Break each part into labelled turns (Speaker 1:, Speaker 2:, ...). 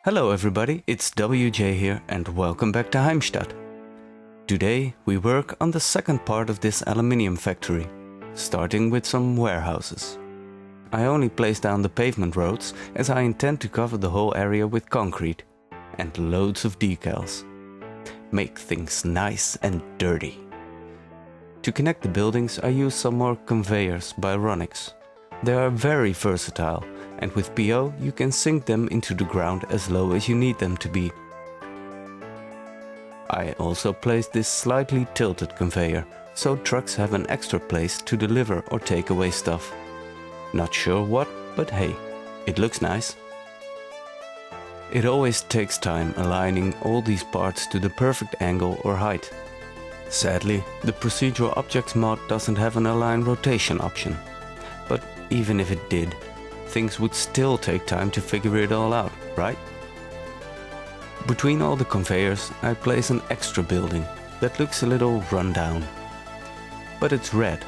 Speaker 1: Hello everybody, it's WJ here and welcome back to Heimstadt. Today we work on the second part of this aluminium factory, starting with some warehouses. I only place down the pavement roads as I intend to cover the whole area with concrete and loads of decals. Make things nice and dirty. To connect the buildings I use some more conveyors by Ronix. They are very versatile, and with PO you can sink them into the ground as low as you need them to be. I also placed this slightly tilted conveyor, so trucks have an extra place to deliver or take away stuff. Not sure what, but hey, it looks nice. It always takes time aligning all these parts to the perfect angle or height. Sadly, the Procedural Objects mod doesn't have an align rotation option, but even if it did, things would still take time to figure it all out, right? Between all the conveyors I place an extra building that looks a little run down. But it's red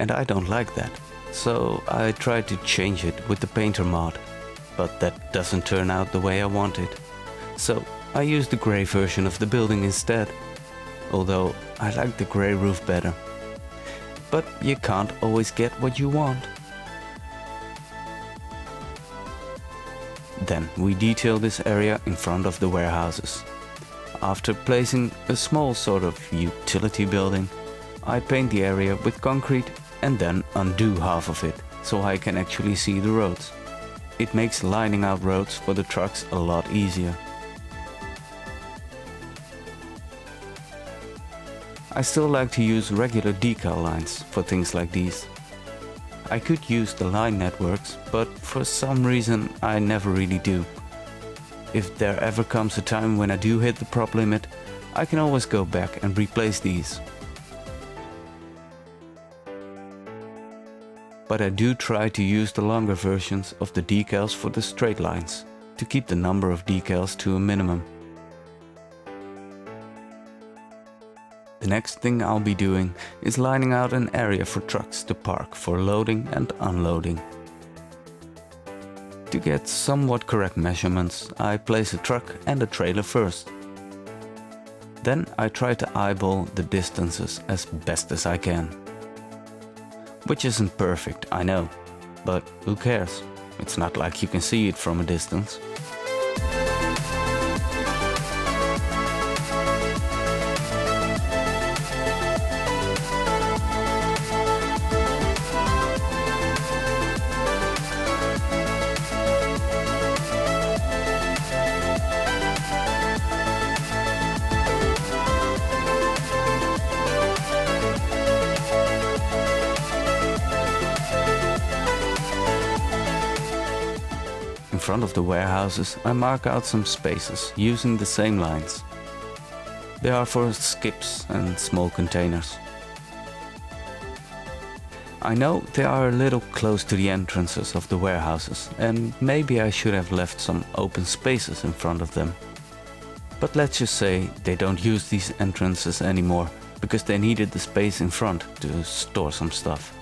Speaker 1: and I don't like that, so I tried to change it with the painter mod, but that doesn't turn out the way I wanted. So I used the grey version of the building instead, although I like the grey roof better. But you can't always get what you want. Then we detail this area in front of the warehouses. After placing a small sort of utility building, I paint the area with concrete and then undo half of it, so I can actually see the roads. It makes lining out roads for the trucks a lot easier. I still like to use regular decal lines for things like these. I could use the line networks, but for some reason I never really do. If there ever comes a time when I do hit the prop limit, I can always go back and replace these. But I do try to use the longer versions of the decals for the straight lines, to keep the number of decals to a minimum. The next thing I'll be doing is lining out an area for trucks to park for loading and unloading. To get somewhat correct measurements, I place a truck and a trailer first. Then I try to eyeball the distances as best as I can. Which isn't perfect, I know, but who cares? It's not like you can see it from a distance. In front of the warehouses I mark out some spaces using the same lines. They are for skips and small containers. I know they are a little close to the entrances of the warehouses and maybe I should have left some open spaces in front of them. But let's just say they don't use these entrances anymore because they needed the space in front to store some stuff.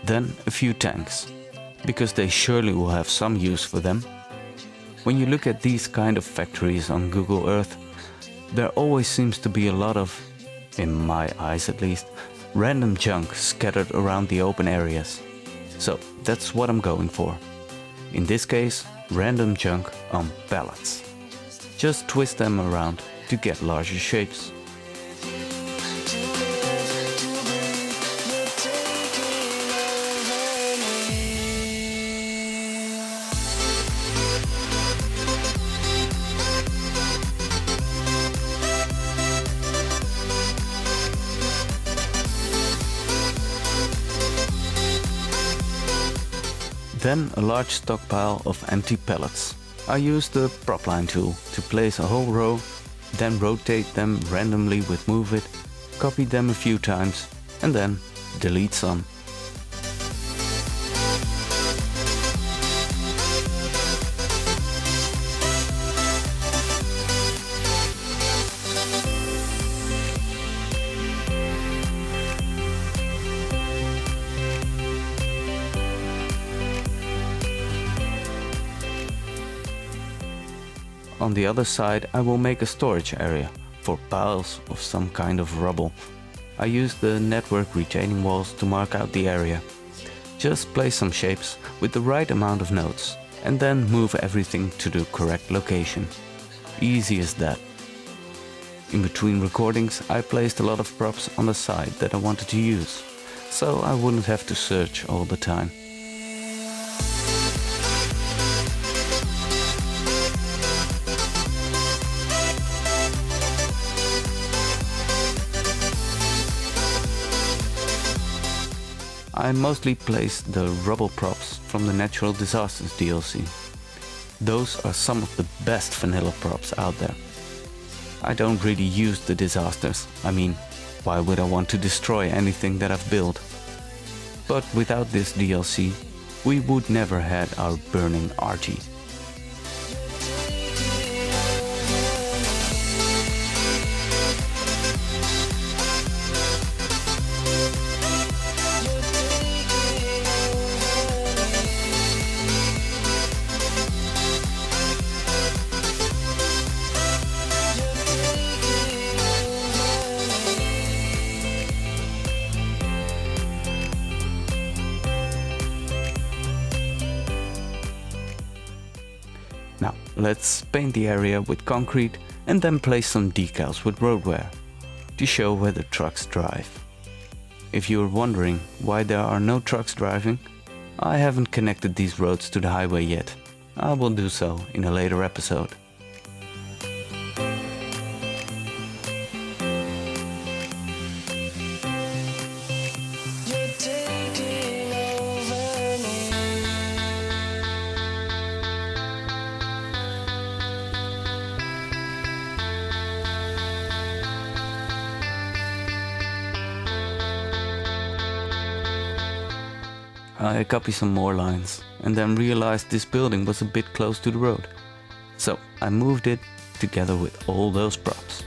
Speaker 1: Then a few tanks, because they surely will have some use for them. When you look at these kind of factories on Google Earth, there always seems to be a lot of, in my eyes at least, random junk scattered around the open areas. So that's what I'm going for. In this case, random junk on pallets. Just twist them around to get larger shapes. Then a large stockpile of empty pallets. I use the prop line tool to place a whole row then rotate them randomly with Move It, copy them a few times, and then delete some. On the other side I will make a storage area for piles of some kind of rubble. I use the network retaining walls to mark out the area. Just place some shapes with the right amount of nodes and then move everything to the correct location. Easy as that. In between recordings I placed a lot of props on the side that I wanted to use, so I wouldn't have to search all the time. I mostly placed the rubble props from the Natural Disasters DLC. Those are some of the best vanilla props out there. I don't really use the disasters, I mean, why would I want to destroy anything that I've built? But without this DLC, we would never had our burning Archie. Now let's paint the area with concrete and then place some decals with road wear to show where the trucks drive. If you're wondering why there are no trucks driving, I haven't connected these roads to the highway yet. I will do so in a later episode. I copied some more lines and then realized this building was a bit close to the road. So I moved it together with all those props.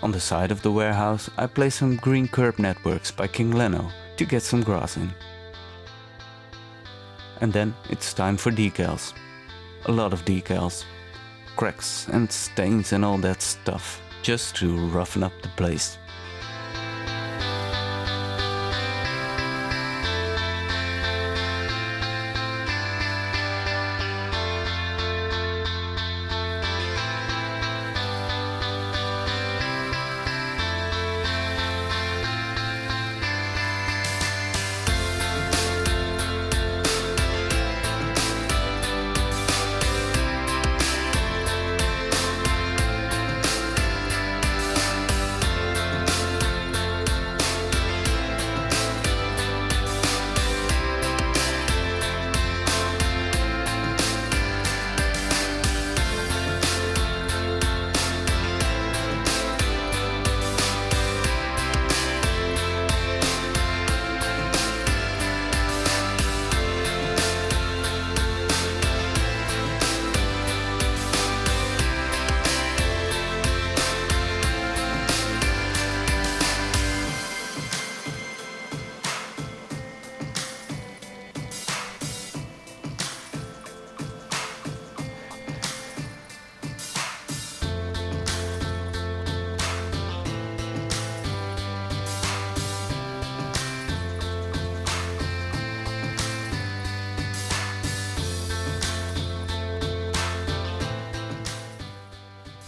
Speaker 1: On the side of the warehouse I placed some green curb networks by King Leno to get some grass in. And then it's time for decals. A lot of decals. Cracks and stains and all that stuff, just to roughen up the place.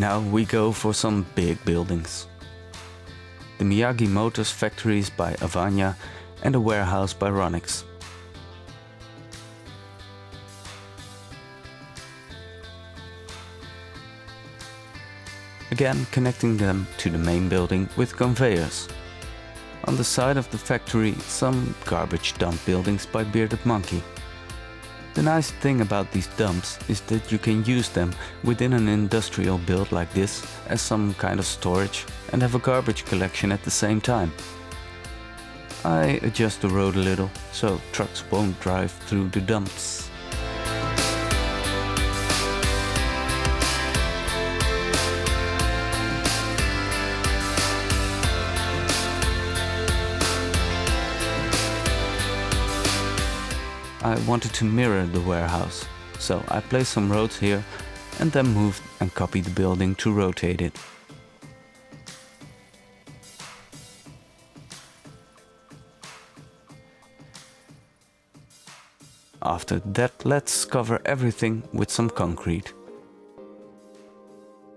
Speaker 1: Now we go for some big buildings. The Miyagi Motors factories by Avanya and a warehouse by Ronix. Again connecting them to the main building with conveyors. On the side of the factory, some garbage dump buildings by Bearded Monkey. The nice thing about these dumps is that you can use them within an industrial build like this as some kind of storage and have a garbage collection at the same time. I adjust the road a little so trucks won't drive through the dumps. I wanted to mirror the warehouse, so I placed some roads here and then moved and copied the building to rotate it. After that, let's cover everything with some concrete.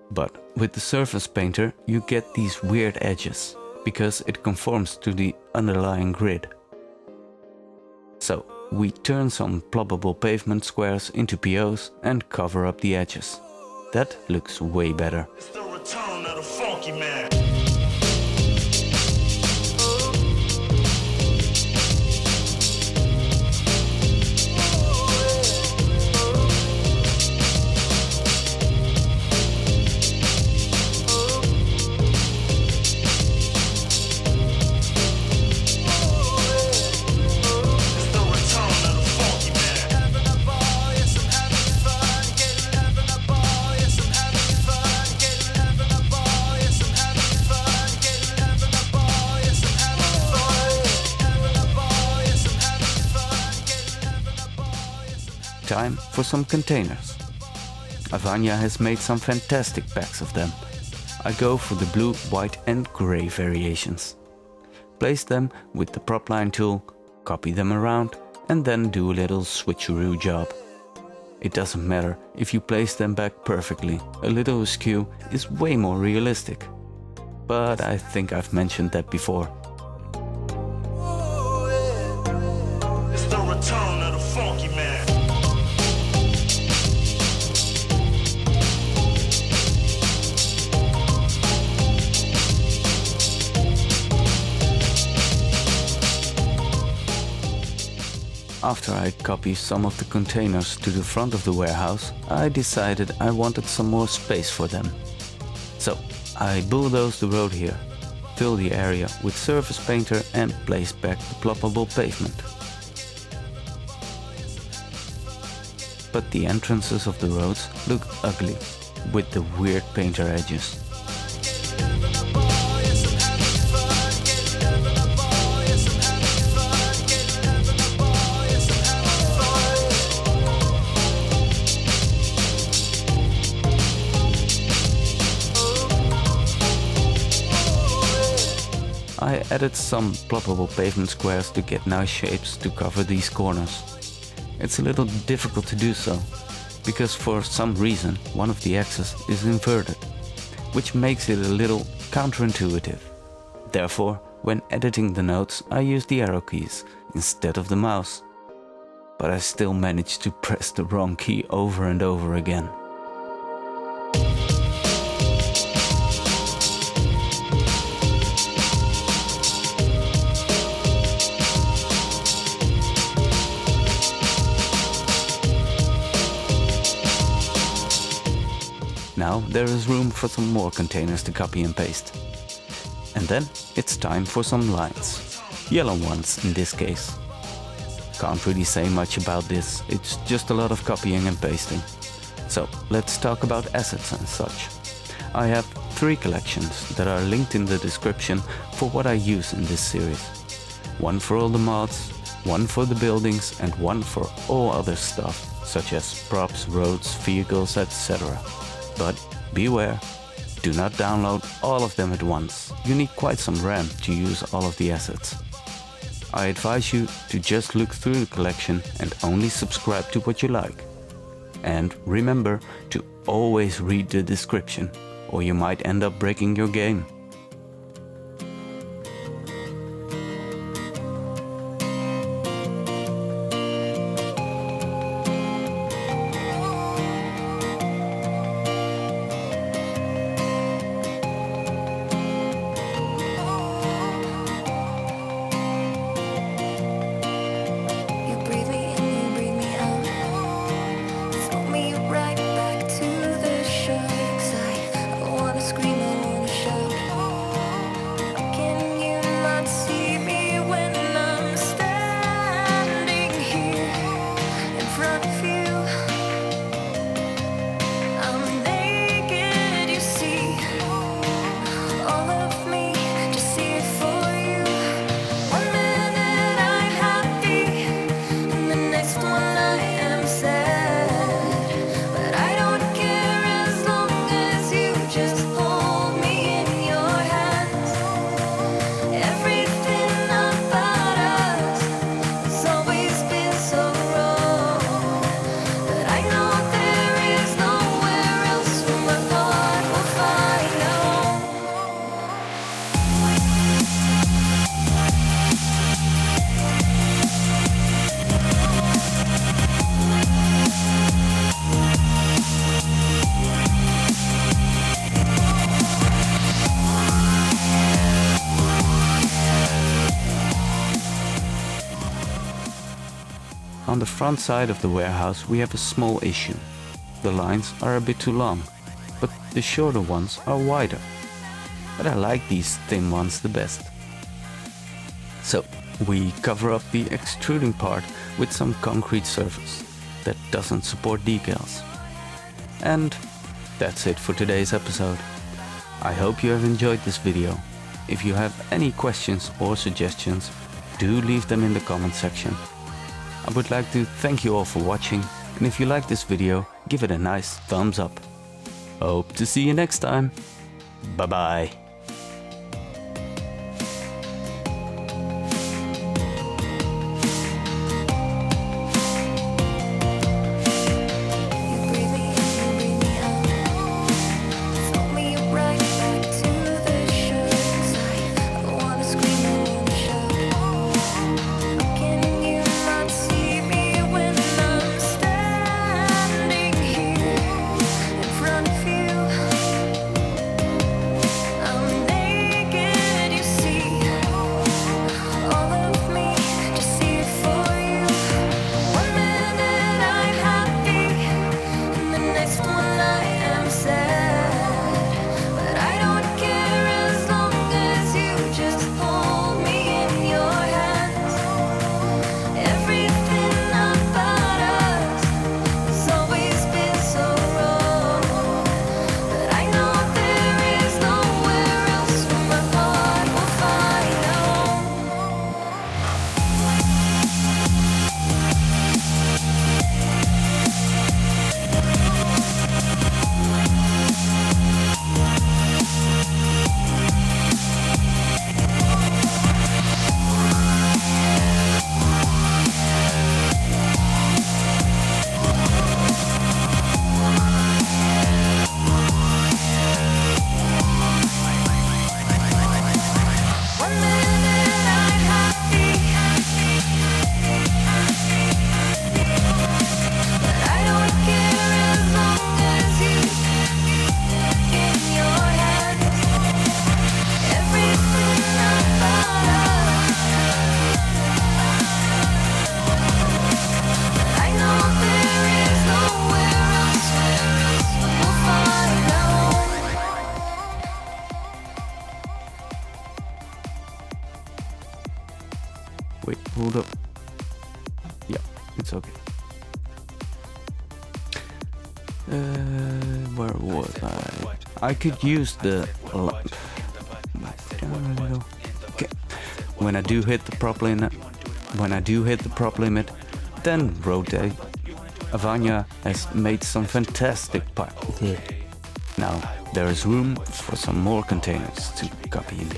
Speaker 1: But with the surface painter you get these weird edges, because it conforms to the underlying grid. So we turn some ploppable pavement squares into POs and cover up the edges. That looks way better.
Speaker 2: It's the return of the funky man.
Speaker 1: Time for some containers. Avanya has made some fantastic packs of them. I go for the blue, white and grey variations. Place them with the prop line tool, copy them around and then do a little switcheroo job. It doesn't matter if you place them back perfectly, a little askew is way more realistic. But I think I've mentioned that before.
Speaker 2: It's the return of the funky man.
Speaker 1: After I copy some of the containers to the front of the warehouse, I decided I wanted some more space for them. So I bulldozed the road here, fill the area with surface painter and place back the ploppable pavement. But the entrances of the roads looked ugly, with the weird painter edges. I added some ploppable pavement squares to get nice shapes to cover these corners. It's a little difficult to do so, because for some reason one of the axes is inverted, which makes it a little counterintuitive. Therefore, when editing the notes I use the arrow keys instead of the mouse. But I still managed to press the wrong key over and over again. Now there is room for some more containers to copy and paste. And then it's time for some lines. Yellow ones in this case. Can't really say much about this, it's just a lot of copying and pasting. So let's talk about assets and such. I have 3 collections that are linked in the description for what I use in this series. One for all the mods, one for the buildings and one for all other stuff, such as props, roads, vehicles, etc. But beware, do not download all of them at once. You need quite some RAM to use all of the assets. I advise you to just look through the collection and only subscribe to what you like. And remember to always read the description. or you might end up breaking your game. On the front side of the warehouse we have a small issue. The lines are a bit too long, but the shorter ones are wider. But I like these thin ones the best. So we cover up the extruding part with some concrete surface that doesn't support decals. And that's it for today's episode. I hope you have enjoyed this video. If you have any questions or suggestions, do leave them in the comment section. I would like to thank you all for watching, and if you like this video, give it a nice thumbs up. Hope to see you next time. Bye bye. Wait, hold up. Yeah, it's okay. Where was I? I could use the... Okay. When I do hit the prop limit, then rotate. Avanya has made some fantastic parts. Now there is room for some more containers to copy in.